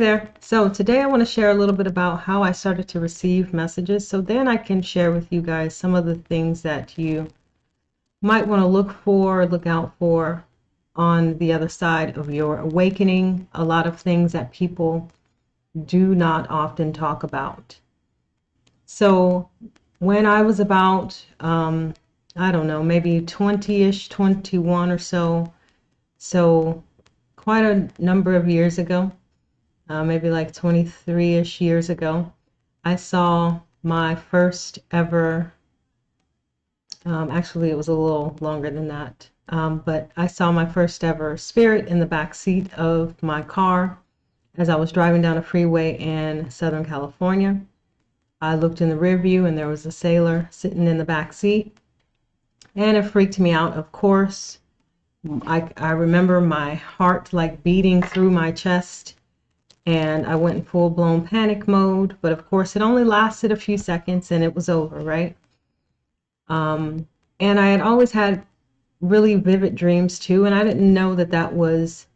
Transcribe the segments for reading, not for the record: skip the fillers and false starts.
There. So today I want to share a little bit about how I started to receive messages. So then I can share with you guys some of the things that you might want to look for, look out for on the other side of your awakening. A lot of things that people do not often talk about. So when I was about, I don't know, maybe 20-ish, 21 or so quite a number of years ago, maybe like 23-ish years ago, I saw my first ever, actually it was a little longer than that, but I saw my first ever spirit in the back seat of my car as I was driving down a freeway in Southern California. I looked in the rear view and there was a sailor sitting in the back seat, and it freaked me out, of course. I remember my heart like beating through my chest, and I went in full-blown panic mode. But of course, it only lasted a few seconds and it was over, right? And I had always had really vivid dreams too, and I didn't know that that was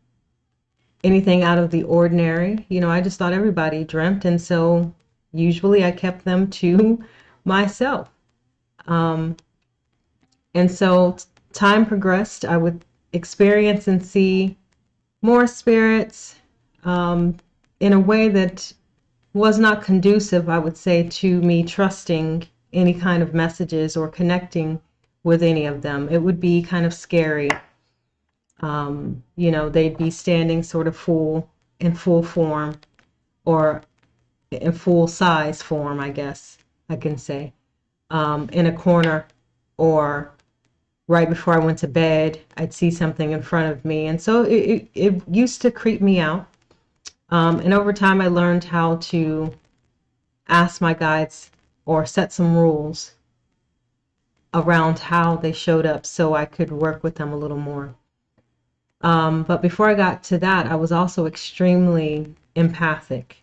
anything out of the ordinary. I just thought everybody dreamt, and so usually I kept them to myself. Um, and so time progressed. I would experience and see more spirits, in a way that was not conducive, I would say, to me trusting any kind of messages or connecting with any of them. It would be kind of scary. They'd be standing sort of in full form, or in full size form, I guess I can say, in a corner, or right before I went to bed, I'd see something in front of me. And so it used to creep me out. And over time, I learned how to ask my guides or set some rules around how they showed up so I could work with them a little more. But before I got to that, I was also extremely empathic.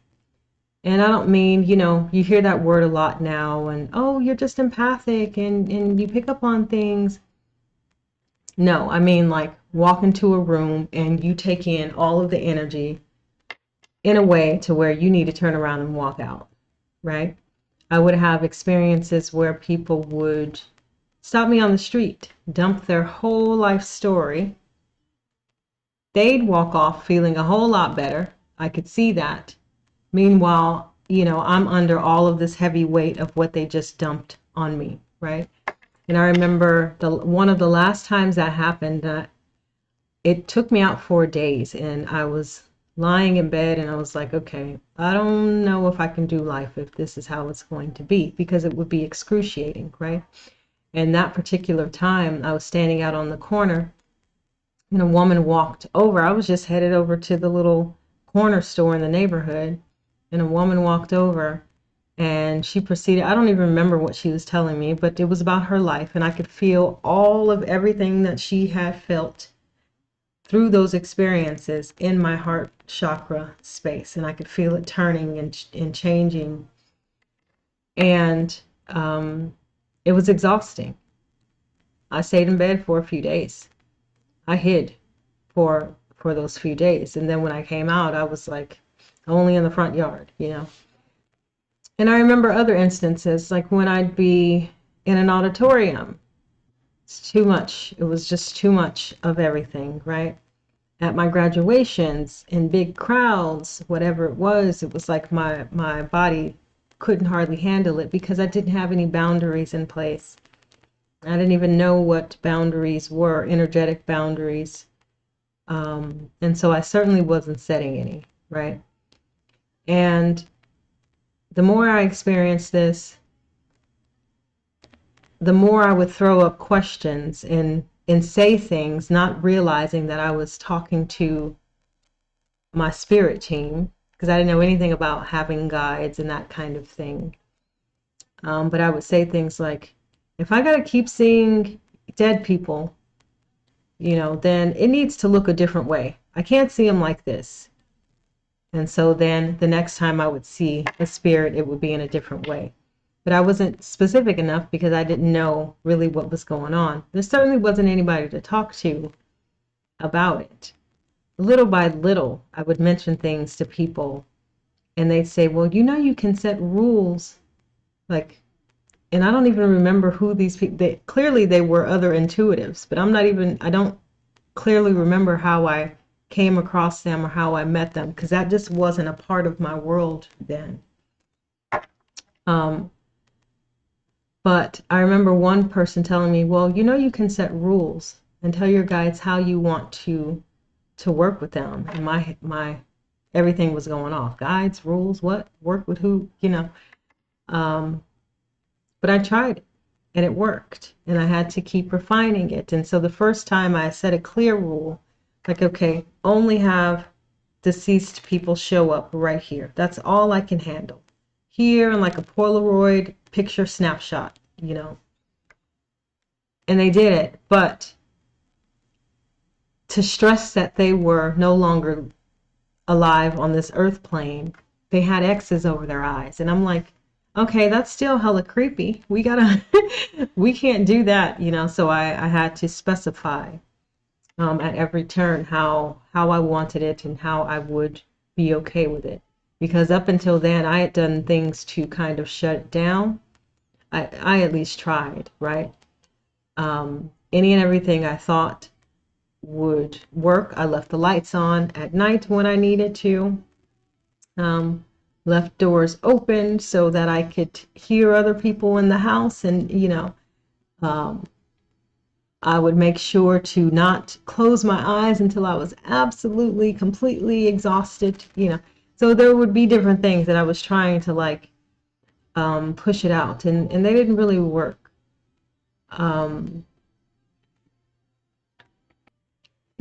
And I don't mean, you hear that word a lot now, and, oh, you're just empathic and you pick up on things. No, I mean like walk into a room and you take in all of the energy in a way to where you need to turn around and walk out, right? I would have experiences where people would stop me on the street, dump their whole life story. They'd walk off feeling a whole lot better. I could see that. Meanwhile, I'm under all of this heavy weight of what they just dumped on me, right? And I remember one of the last times that happened, it took me out 4 days, and I was lying in bed and I was like, okay, I don't know if I can do life if this is how it's going to be, because it would be excruciating, right? And that particular time, I was standing out on the corner and a woman walked over. I was just headed over to the little corner store in the neighborhood, and a woman walked over and she proceeded, I don't even remember what she was telling me, but it was about her life, and I could feel all of everything that she had felt through those experiences in my heart chakra space, and I could feel it turning and changing, and it was exhausting. I stayed in bed for a few days. I hid for those few days, and then when I came out, I was like only in the front yard. And I remember other instances, like when I'd be in an auditorium. It's too much. It was just too much of everything, right? At my graduations, in big crowds, whatever it was like my body couldn't hardly handle it because I didn't have any boundaries in place. I didn't even know what boundaries were, energetic boundaries. And so I certainly wasn't setting any, right? And the more I experienced this, the more I would throw up questions and say things, not realizing that I was talking to my spirit team, because I didn't know anything about having guides and that kind of thing. But I would say things like, if I got to keep seeing dead people, then it needs to look a different way. I can't see them like this. And so then the next time I would see a spirit, it would be in a different way. But I wasn't specific enough because I didn't know really what was going on. There certainly wasn't anybody to talk to about it. Little by little, I would mention things to people and they'd say, well, you know, you can set rules, like, and I don't even remember who these people, clearly they were other intuitives, but I don't clearly remember how I came across them or how I met them, because that just wasn't a part of my world then. Um, but I remember one person telling me, well, you know, you can set rules and tell your guides how you want to work with them. And my everything was going off. Guides, rules, what? Work with who? You know. Um, but I tried it and it worked. And I had to keep refining it. And so the first time I set a clear rule, like, okay, only have deceased people show up right here. That's all I can handle. Here, in like a Polaroid picture snapshot, you know. And they did it. But to stress that they were no longer alive on this earth plane, they had X's over their eyes. And I'm like, okay, that's still hella creepy. We gotta, we can't do that, you know. So I had to specify at every turn how I wanted it and how I would be okay with it. Because up until then, I had done things to kind of shut it down. I at least tried, right? Any and everything I thought would work, I left the lights on at night when I needed to. Left doors open so that I could hear other people in the house, and you know, I would make sure to not close my eyes until I was absolutely, completely exhausted, you know. So there would be different things that I was trying to like push it out, and they didn't really work. And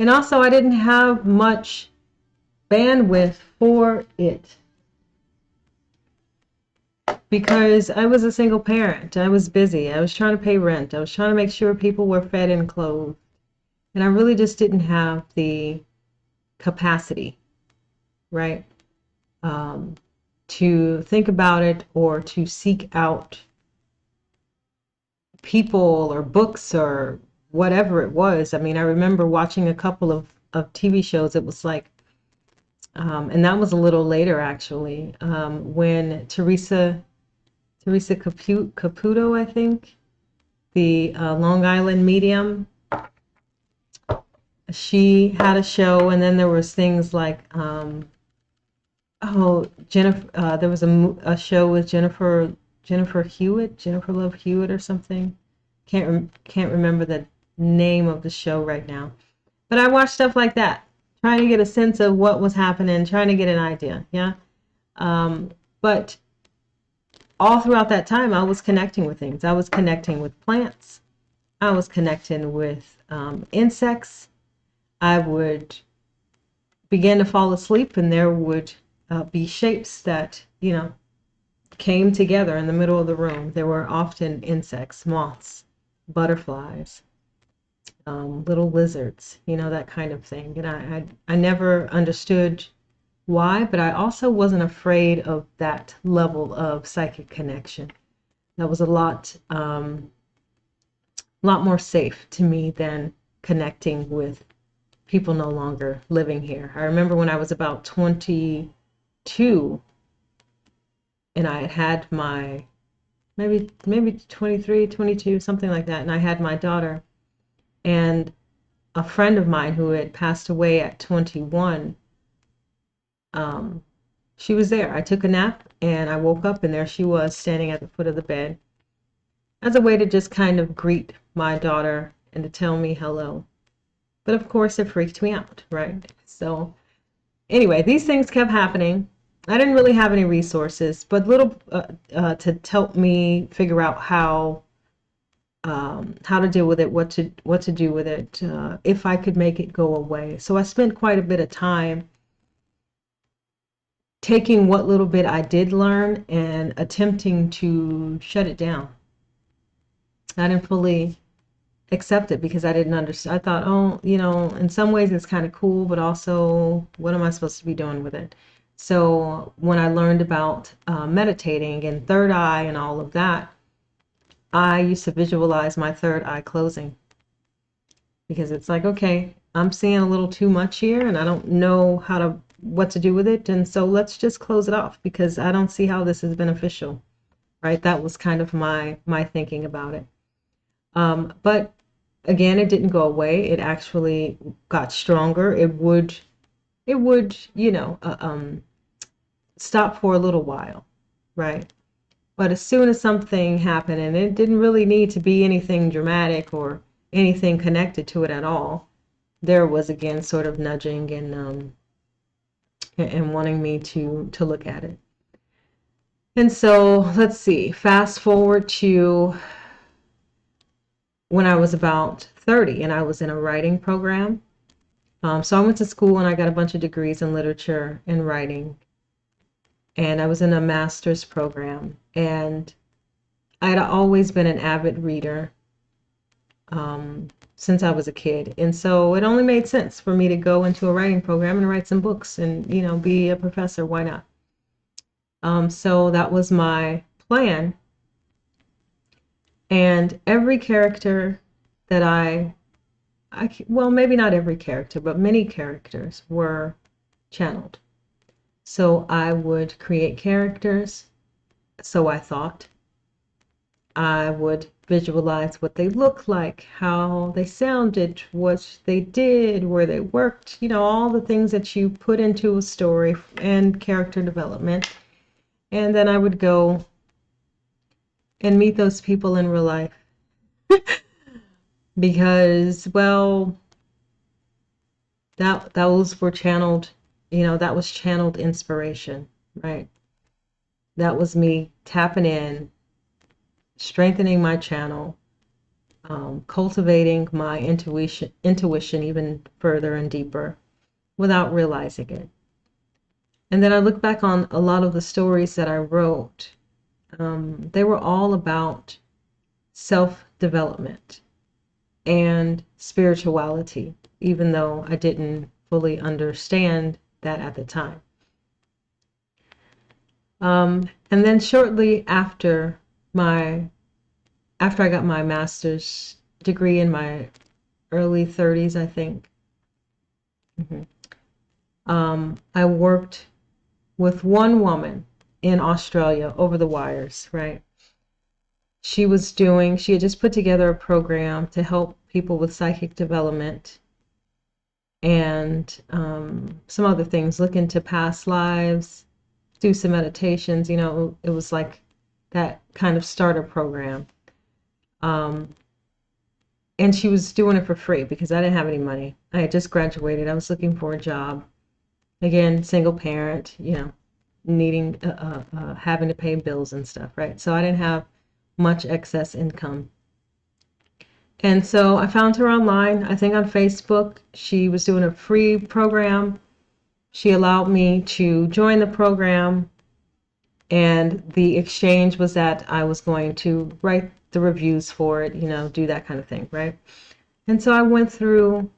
also, I didn't have much bandwidth for it because I was a single parent. I was busy. I was trying to pay rent. I was trying to make sure people were fed and clothed. And I really just didn't have the capacity, right, to think about it or to seek out people or books or whatever it was. I mean, I remember watching a couple of TV shows. It was like, and that was a little later actually, when Teresa Caputo, I think, the Long Island medium, she had a show, and then there was things like, Jennifer, there was a show with Jennifer Love Hewitt or something. Can't remember the name of the show right now. But I watched stuff like that, trying to get a sense of what was happening, trying to get an idea, yeah. But all throughout that time, I was connecting with things. I was connecting with plants. I was connecting with insects. I would begin to fall asleep, and there would be shapes that, you know, came together in the middle of the room. There were often insects, moths, butterflies, little lizards, you know, that kind of thing. And I never understood why, but I also wasn't afraid of that level of psychic connection. That was a lot more safe to me than connecting with people no longer living here. I remember when I was about 22 and I had my maybe 23, 22, something like that, and I had my daughter, and a friend of mine who had passed away at 21, she was there. I took a nap and I woke up and there she was standing at the foot of the bed as a way to just kind of greet my daughter and to tell me hello. But of course it freaked me out, right? So anyway, these things kept happening. I didn't really have any resources, but little to help me figure out how to deal with it, what to do with it, if I could make it go away. So I spent quite a bit of time taking what little bit I did learn and attempting to shut it down. I didn't fully accept it because I didn't understand. I thought, oh, you know, in some ways it's kind of cool, but also, what am I supposed to be doing with it? So when I learned about meditating and third eye and all of that, I used to visualize my third eye closing, because it's like, okay, I'm seeing a little too much here and I don't know how to what to do with it. And so let's just close it off because I don't see how this is beneficial, right? That was kind of my thinking about it. But again, it didn't go away. It actually got stronger. It would, stop for a little while, right? But as soon as something happened, and it didn't really need to be anything dramatic or anything connected to it at all, there was again sort of nudging and wanting me to look at it. And so let's see, fast forward to when I was about 30 and I was in a writing program. So I went to school and I got a bunch of degrees in literature and writing. And I was in a master's program. And I had always been an avid reader since I was a kid. And so it only made sense for me to go into a writing program and write some books and, be a professor. Why not? So that was my plan. And every character that well, maybe not every character, but many characters were channeled. So I would create characters, so I thought. I would visualize what they looked like, how they sounded, what they did, where they worked, all the things that you put into a story and character development. And then I would go and meet those people in real life. Because, well, those were channeled, that was channeled inspiration, right? That was me tapping in, strengthening my channel, cultivating my intuition even further and deeper without realizing it. And then I look back on a lot of the stories that I wrote. They were all about self-development and spirituality, even though I didn't fully understand that at the time. And then shortly after I got my master's degree in my early 30s, I think, I worked with one woman in Australia over the wires, right? She had just put together a program to help people with psychic development and some other things, look into past lives, do some meditations. It was like that kind of starter program. And she was doing it for free because I didn't have any money. I had just graduated. I was looking for a job. Again, single parent, needing, having to pay bills and stuff, right? So I didn't have much excess income. And so I found her online, I think on Facebook. She was doing a free program. She allowed me to join the program. And the exchange was that I was going to write the reviews for it, do that kind of thing, right? And so I went through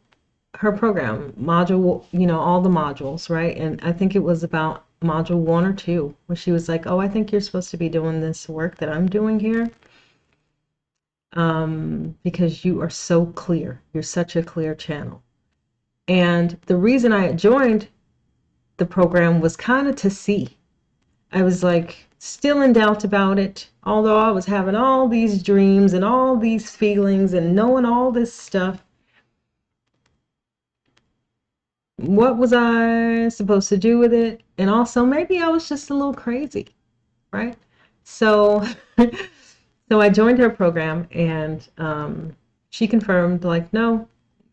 her program, module, all the modules, right? And I think it was about module 1 or 2, where she was like, oh, I think you're supposed to be doing this work that I'm doing here. Because you are so clear. You're such a clear channel. And the reason I had joined the program was kind of to see. I was like still in doubt about it, although I was having all these dreams and all these feelings and knowing all this stuff. What was I supposed to do with it? And also maybe I was just a little crazy, right? So so I joined her program, and she confirmed, like, no,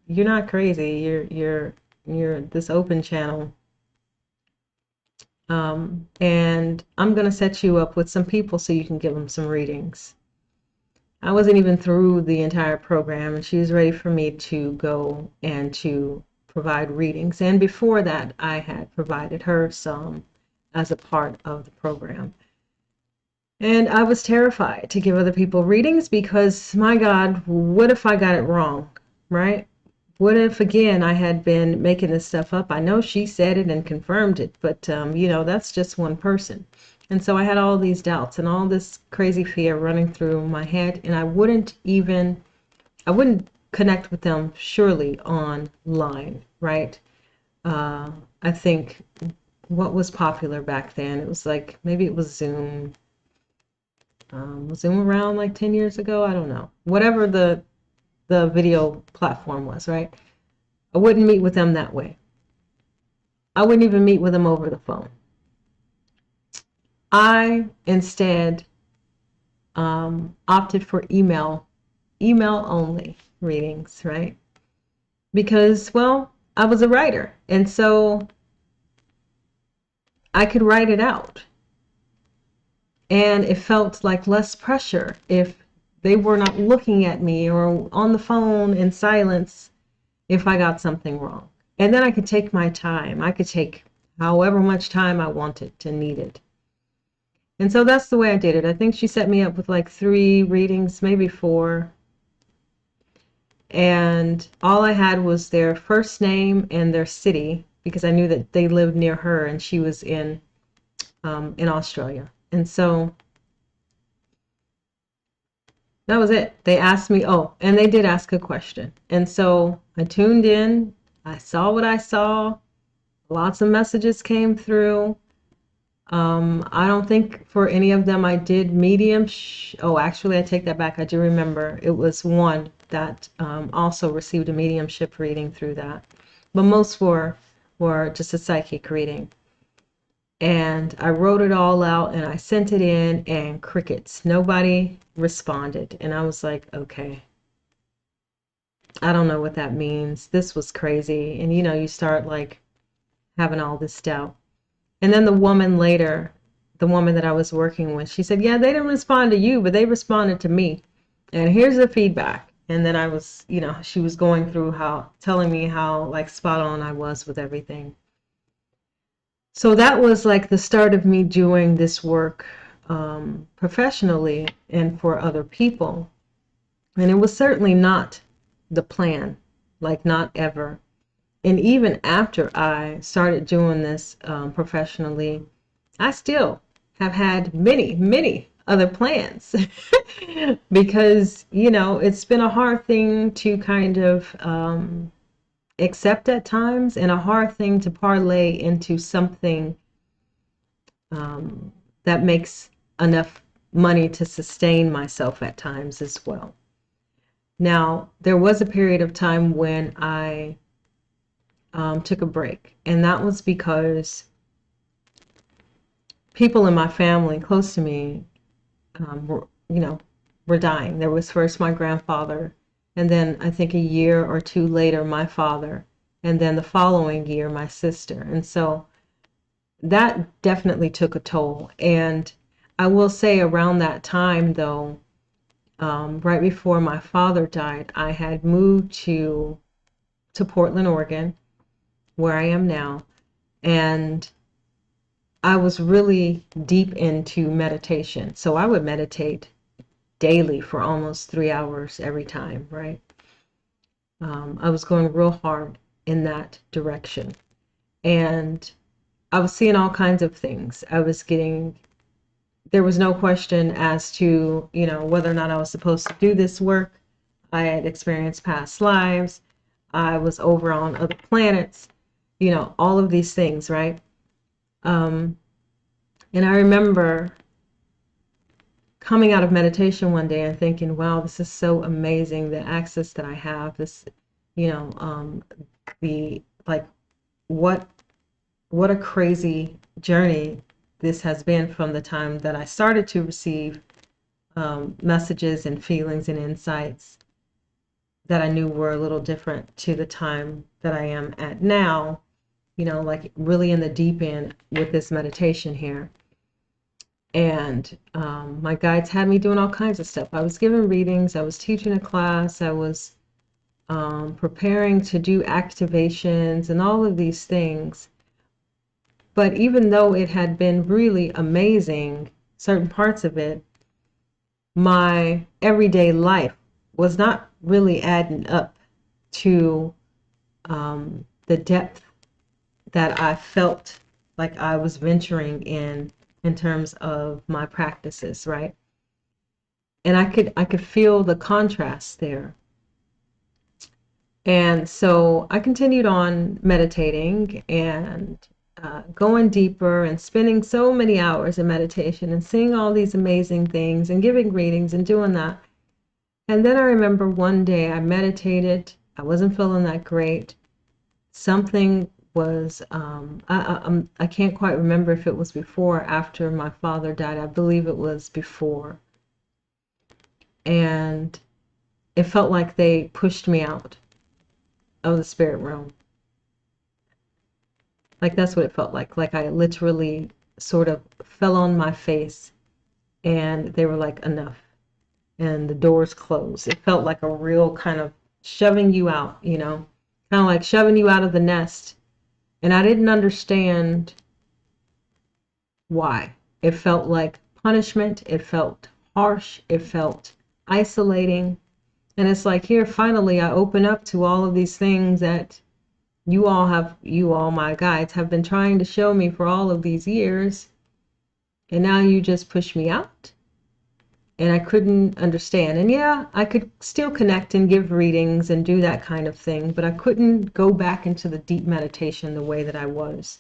you're not crazy. You're this open channel. And I'm going to set you up with some people so you can give them some readings. I wasn't even through the entire program, and she was ready for me to go and to provide readings. And before that, I had provided her some as a part of the program. And I was terrified to give other people readings because, my God, what if I got it wrong, right? What if, again, I had been making this stuff up? I know she said it and confirmed it, but, that's just one person. And so I had all these doubts and all this crazy fear running through my head, and I wouldn't connect with them surely online, right? I think, what was popular back then. It was like, maybe it was Zoom. Was Zoom around like 10 years ago? I don't know. Whatever the video platform was, right? I wouldn't meet with them that way. I wouldn't even meet with them over the phone. I instead opted for email only readings, right? Because, well, I was a writer, and so I could write it out. And it felt like less pressure if they were not looking at me or on the phone in silence if I got something wrong. And then I could take my time. I could take however much time I wanted to need it. And so that's the way I did it. I think she set me up with like 3 readings, maybe 4. And all I had was their first name and their city, because I knew that they lived near her and she was in Australia. And so that was it. They asked me, oh, and they did ask a question. And so I tuned in. I saw what I saw. Lots of messages came through. I don't think for any of them I did medium. Oh, actually, I take that back. I do remember it was one that also received a mediumship reading through that. But most were just a psychic reading. And I wrote it all out and I sent it in, and crickets. Nobody responded. And I was like, okay, I don't know what that means. This was crazy. And you start like having all this doubt. And then the woman later, the woman that I was working with, she said, yeah, they didn't respond to you, but they responded to me. And here's the feedback. And then I was, she was going through telling me how like spot on I was with everything. So that was like the start of me doing this work professionally and for other people. And it was certainly not the plan, like not ever. And even after I started doing this professionally, I still have had many, many other plans because, it's been a hard thing to kind of accept at times, and a hard thing to parlay into something that makes enough money to sustain myself at times as well. Now, there was a period of time when I took a break, and that was because people in my family close to me were dying. There was first my grandfather, and then I think a year or 2 later my father, and then the following year my sister. And so that definitely took a toll. And I will say around that time though, right before my father died, I had moved to Portland, Oregon, where I am now, and I was really deep into meditation. So I would meditate daily for almost 3 hours every time, right? I was going real hard in that direction. And I was seeing all kinds of things. There was no question as to, whether or not I was supposed to do this work. I had experienced past lives. I was over on other planets, all of these things, right? And I remember coming out of meditation one day and thinking, wow, this is so amazing, the access that I have, this, the, like, what a crazy journey this has been from the time that I started to receive messages and feelings and insights that I knew were a little different to the time that I am at now, like really in the deep end with this meditation here. And my guides had me doing all kinds of stuff. I was giving readings, I was teaching a class, I was preparing to do activations and all of these things. But even though it had been really amazing, certain parts of it, my everyday life was not really adding up to the depth that I felt like I was venturing in terms of my practices, right? And I could feel the contrast there. And so I continued on meditating and going deeper and spending so many hours in meditation and seeing all these amazing things and giving readings and doing that. And then I remember one day I meditated. I wasn't feeling that great. Something was, I can't quite remember if it was before or after my father died. I believe it was before. And it felt like they pushed me out of the spirit realm. Like that's what it felt like. Like I literally sort of fell on my face and they were like, enough. And the doors closed. It felt like a real kind of shoving you out, you know, kind of like shoving you out of the nest. And I didn't understand why. It felt like punishment. It felt harsh. It felt isolating. And it's like, here, finally, I open up to all of these things that you all, my guides, have been trying to show me for all of these years. And now you just push me out. And I couldn't understand. And yeah, I could still connect and give readings and do that kind of thing, but I couldn't go back into the deep meditation the way that I was.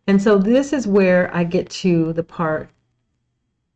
And so this is where I get to the part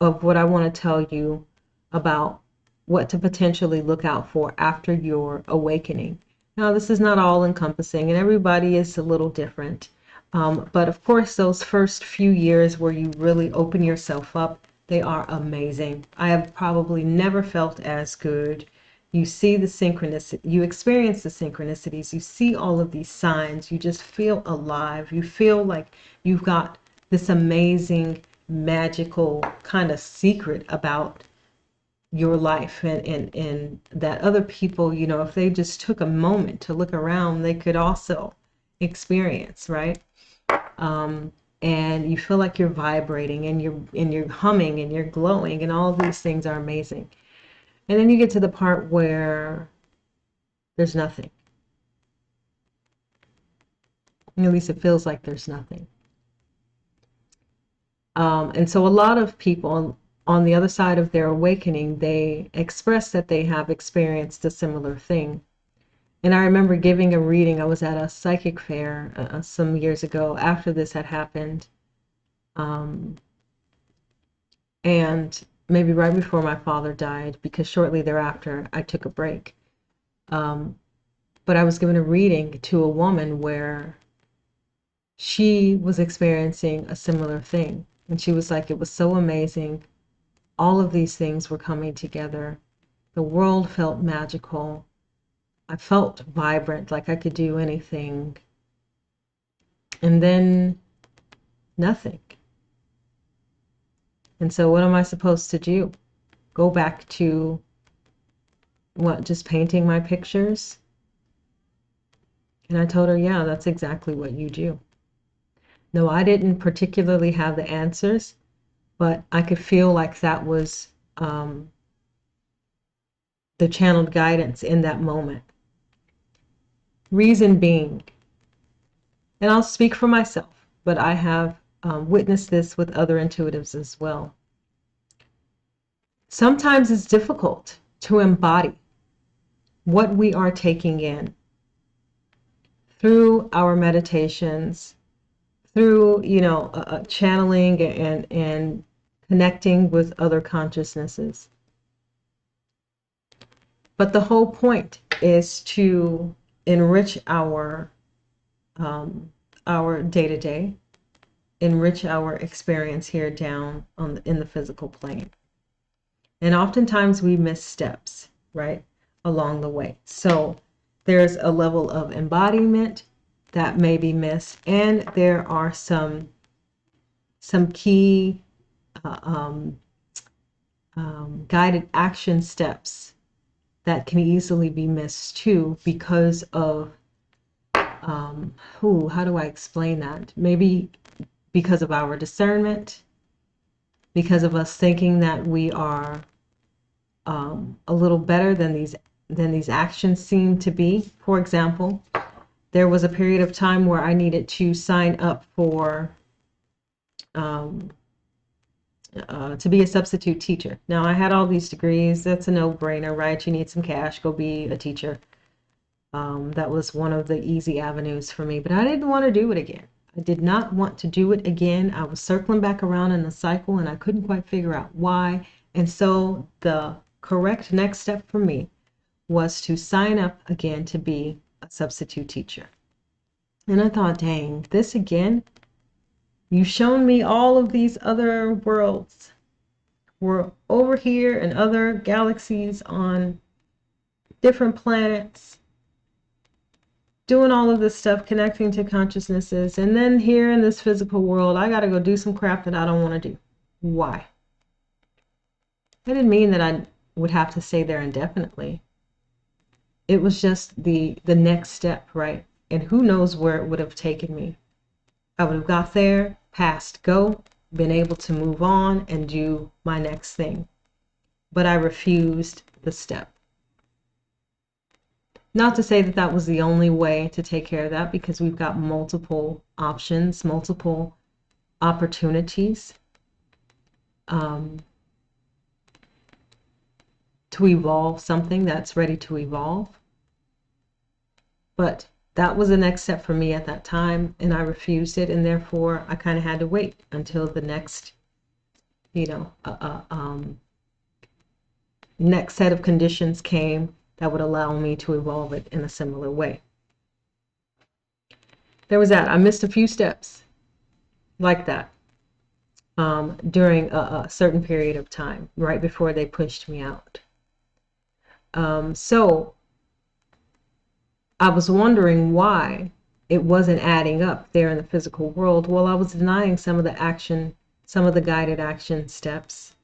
of what I want to tell you about what to potentially look out for after your awakening. Now, this is not all encompassing, and everybody is a little different. But of course, those first few years where you really open yourself up, they are amazing. I have probably never felt as good. You see the synchronicity, you experience the synchronicities, you see all of these signs, you just feel alive. You feel like you've got this amazing, magical kind of secret about your life, and that other people, you know, if they just took a moment to look around, they could also experience, right? And you feel like you're vibrating and you're humming and you're glowing and all these things are amazing. And then you get to the part where there's nothing. At least it feels like there's nothing. And so a lot of people on the other side of their awakening, they express that they have experienced a similar thing. And I remember giving a reading. I was at a psychic fair some years ago after this had happened. And maybe right before my father died, because shortly thereafter I took a break. But I was given a reading to a woman where she was experiencing a similar thing. And she was like, it was so amazing. All of these things were coming together. The world felt magical. I felt vibrant, like I could do anything. And then nothing. And so what am I supposed to do? Go back to what, just painting my pictures? And I told her, yeah, that's exactly what you do. No, I didn't particularly have the answers, but I could feel like that was the channeled guidance in that moment. Reason being, and I'll speak for myself, but I have witnessed this with other intuitives as well. Sometimes it's difficult to embody what we are taking in through our meditations, through, you know, channeling and connecting with other consciousnesses. But the whole point is to enrich our day-to-day, enrich our experience here down in the physical plane. And oftentimes we miss steps, right, along the way. So there's a level of embodiment that may be missed, and there are some key guided action steps that can easily be missed too because of how do I explain that? Maybe because of our discernment, because of us thinking that we are a little better than these actions seem to be. For example, there was a period of time where I needed to sign up for to be a substitute teacher. Now, I had all these degrees. That's a no-brainer, right? You need some cash, go be a teacher. That was one of the easy avenues for me, but I didn't want to do it again. I did not want to do it again. I was circling back around in a cycle and I couldn't quite figure out why. And so the correct next step for me was to sign up again to be a substitute teacher. And I thought, dang, this again? You've shown me all of these other worlds. We're over here in other galaxies on different planets, doing all of this stuff, connecting to consciousnesses. And then here in this physical world, I got to go do some crap that I don't want to do. Why? I didn't mean that I would have to stay there indefinitely. It was just the next step, right? And who knows where it would have taken me. I would have got there, passed go, been able to move on and do my next thing. But I refused the step. Not to say that that was the only way to take care of that, because we've got multiple options, multiple opportunities to evolve something that's ready to evolve. But that was the next step for me at that time, and I refused it, and therefore I kind of had to wait until the next, next set of conditions came that would allow me to evolve it in a similar way. There was that. I missed a few steps like that during a certain period of time, right before they pushed me out. So I was wondering why it wasn't adding up there in the physical world. Well, I was denying some of the action, some of the guided action steps.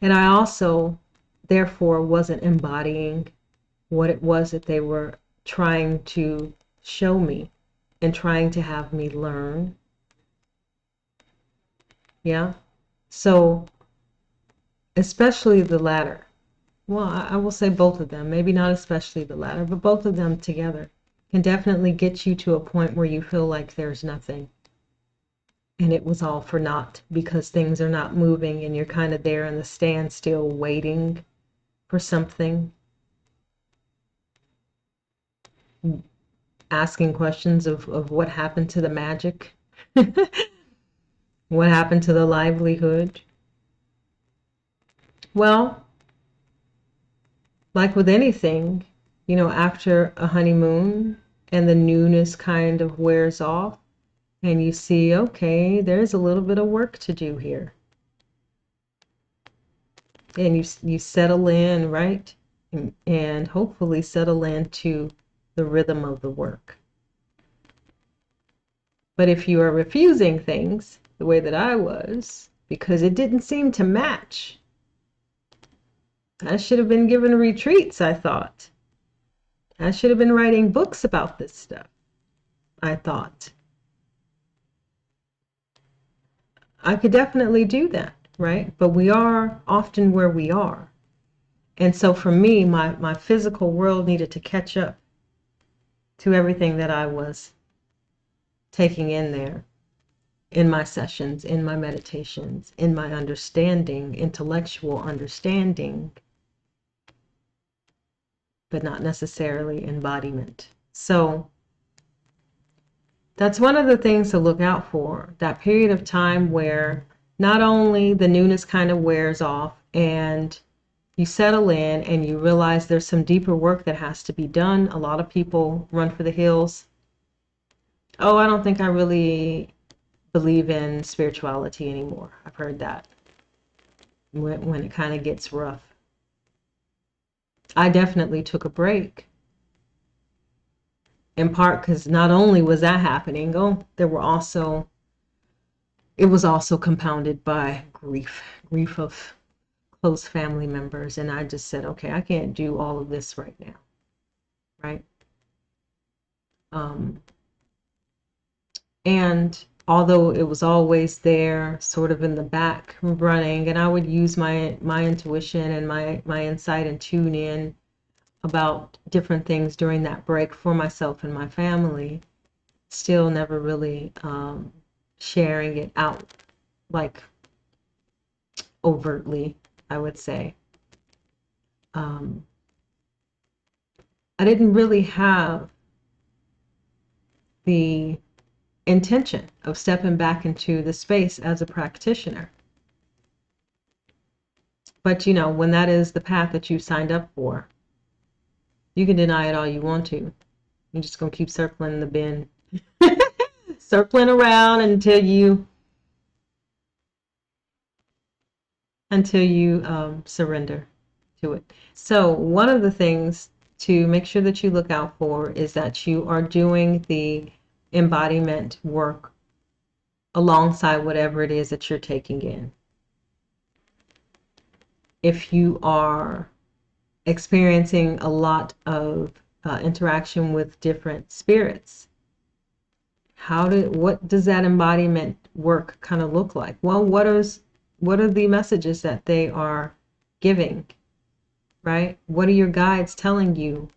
And I also, therefore, wasn't embodying what it was that they were trying to show me and trying to have me learn. Yeah. So, especially the latter. Well, I will say both of them, maybe not especially the latter, but both of them together can definitely get you to a point where you feel like there's nothing. And it was all for naught because things are not moving and you're kind of there in the standstill waiting for something. Asking questions of what happened to the magic? What happened to the livelihood? Well, like with anything, after a honeymoon and the newness kind of wears off and you see, okay, there's a little bit of work to do here. And you settle in, right? And hopefully settle into the rhythm of the work. But if you are refusing things the way that I was, because it didn't seem to match, I should have been given retreats, I thought. I should have been writing books about this stuff, I thought. I could definitely do that, right? But we are often where we are. And so for me, my physical world needed to catch up to everything that I was taking in there, in my sessions, in my meditations, in my understanding, intellectual understanding, but not necessarily embodiment. So that's one of the things to look out for, that period of time where not only the newness kind of wears off and you settle in and you realize there's some deeper work that has to be done. A lot of people run for the hills. Oh, I don't think I really believe in spirituality anymore. I've heard that when it kind of gets rough. I definitely took a break. In part because not only was that happening, it was also compounded by grief of close family members. And I just said, okay, I can't do all of this right now. Right? And although it was always there, sort of in the back running, and I would use my intuition and my insight and tune in about different things during that break for myself and my family, still never really sharing it out like overtly, I would say. I didn't really have the intention of stepping back into the space as a practitioner. But you know, when that is the path that you signed up for, you can deny it all you want to. You're just gonna keep circling the bin, circling around until you surrender to it. So one of the things to make sure that you look out for is that you are doing the embodiment work alongside whatever it is that you're taking in. If you are experiencing a lot of interaction with different spirits, what does that embodiment work kind of look like? Well, what are the messages that they are giving, right? What are your guides telling you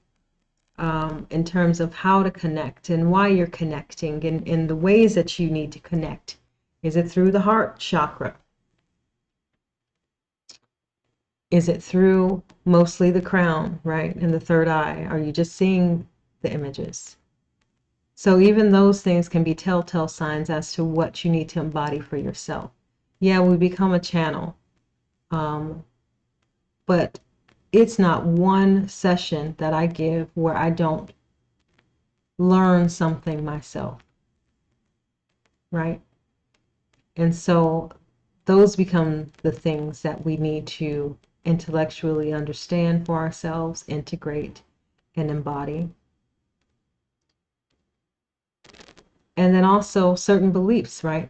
in terms of how to connect and why you're connecting and in the ways that you need to connect? Is it through the heart chakra? Is it through mostly the crown, right? And the third eye? Are you just seeing the images? So even those things can be telltale signs as to what you need to embody for yourself. Yeah, we become a channel, but it's not one session that I give where I don't learn something myself, right? And so those become the things that we need to intellectually understand for ourselves, integrate, and embody. And then also certain beliefs, right?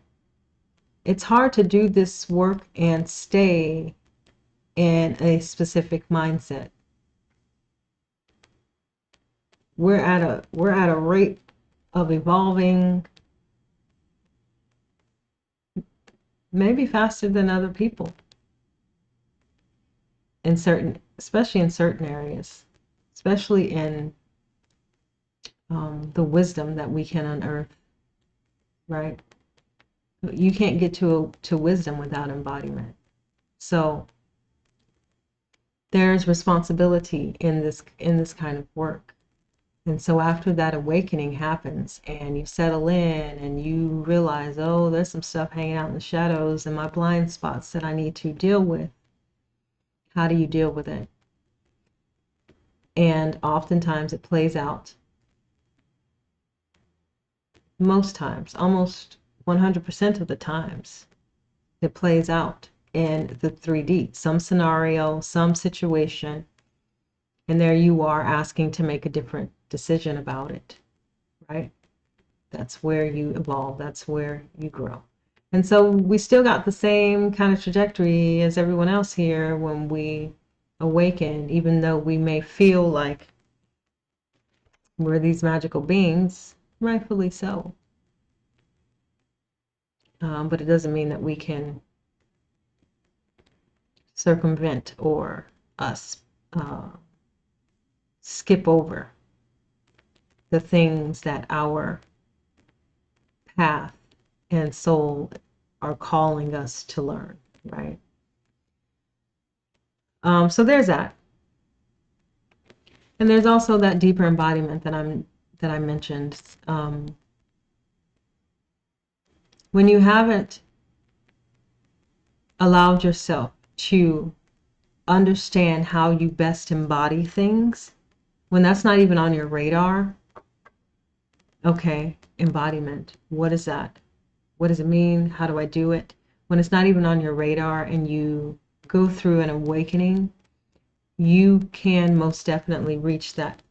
It's hard to do this work and stay in a specific mindset. We're at a rate of evolving maybe faster than other people especially in certain areas, especially in the wisdom that we can unearth, right? You can't get to wisdom without embodiment. So there's responsibility in this kind of work. And so after that awakening happens and you settle in and you realize, oh, there's some stuff hanging out in the shadows and my blind spots that I need to deal with. How do you deal with it? And oftentimes it plays out. Most times, almost 100% of the times, it plays out in the 3D, some scenario, some situation, and there you are asking to make a different decision about it, right? That's where you evolve, that's where you grow. And so we still got the same kind of trajectory as everyone else here when we awaken, even though we may feel like we're these magical beings, rightfully so. But it doesn't mean that we can circumvent or skip over the things that our path and soul are calling us to learn, right? So there's that. And there's also that deeper embodiment that I mentioned. When you haven't allowed yourself to understand how you best embody things, when that's not even on your radar, okay, embodiment, what is that? What does it mean? How do I do it? When it's not even on your radar and you go through an awakening, you can most definitely reach that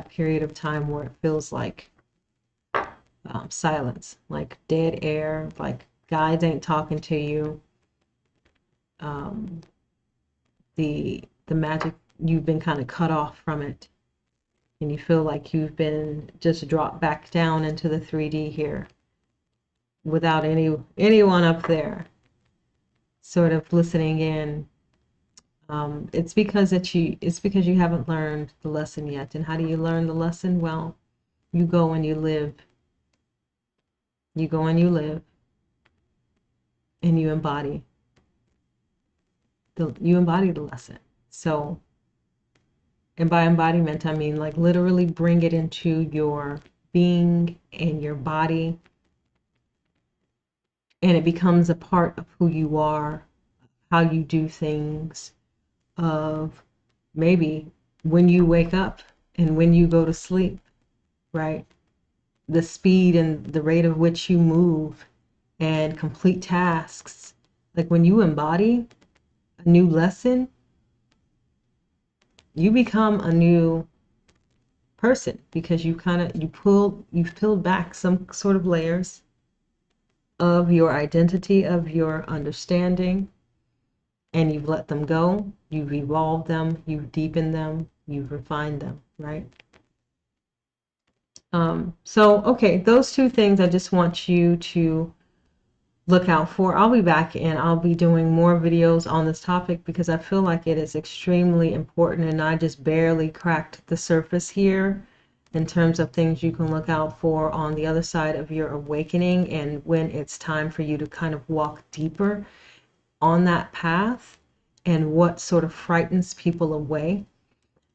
period of time where it feels like silence, like dead air, like guides ain't talking to you. The magic, you've been kind of cut off from it, and you feel like you've been just dropped back down into the 3D here without anyone up there sort of listening in. It's because you haven't learned the lesson yet. And how do you learn the lesson? Well, you go and you live. You go and you live, and you embody the lesson. So And by embodiment, I mean like literally bring it into your being and your body, and it becomes a part of who you are, how you do things, of maybe when you wake up and when you go to sleep, right? The speed and the rate of which you move and complete tasks. Like when you embody a new lesson, you become a new person because you've peeled back some sort of layers of your identity, of your understanding, and you've let them go, you've evolved them, you've deepened them, you've refined them, right? So, okay, those two things I just want you to look out for. I'll be back and I'll be doing more videos on this topic because I feel like it is extremely important, and I just barely cracked the surface here in terms of things you can look out for on the other side of your awakening, and when it's time for you to kind of walk deeper on that path and what sort of frightens people away.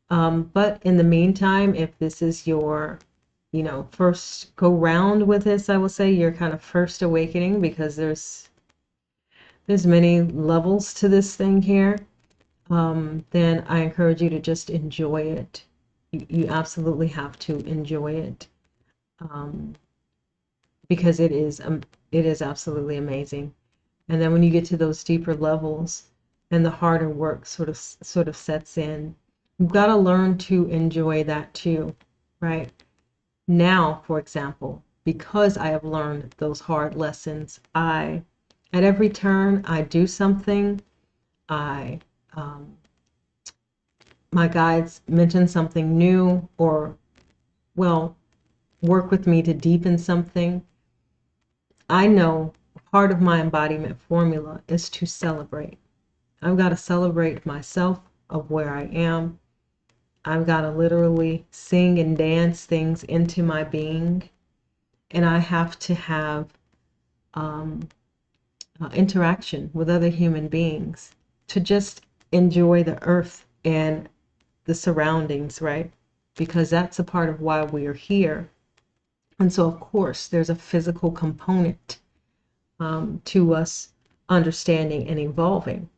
But in the meantime, if this is your first go round with this, I will say your kind of first awakening, because there's many levels to this thing here, then I encourage you to just enjoy it. You absolutely have to enjoy it, because it is absolutely amazing. And then when you get to those deeper levels and the harder work sort of sets in, you've got to learn to enjoy that too, right? Now, for example, because I have learned those hard lessons, at every turn I do something, I my guides mention something new, or well, work with me to deepen something. I know part of my embodiment formula is to celebrate. I've got to celebrate myself of where I am. I've got to literally sing and dance things into my being, and I have to have interaction with other human beings to just enjoy the earth and the surroundings, right? Because that's a part of why we are here. And so, of course, there's a physical component to us understanding and evolving.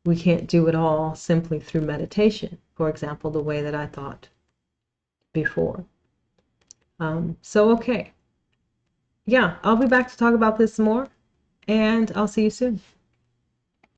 We can't do it all simply through meditation, for example, the way that I thought before. So, okay. Yeah, I'll be back to talk about this more, and I'll see you soon.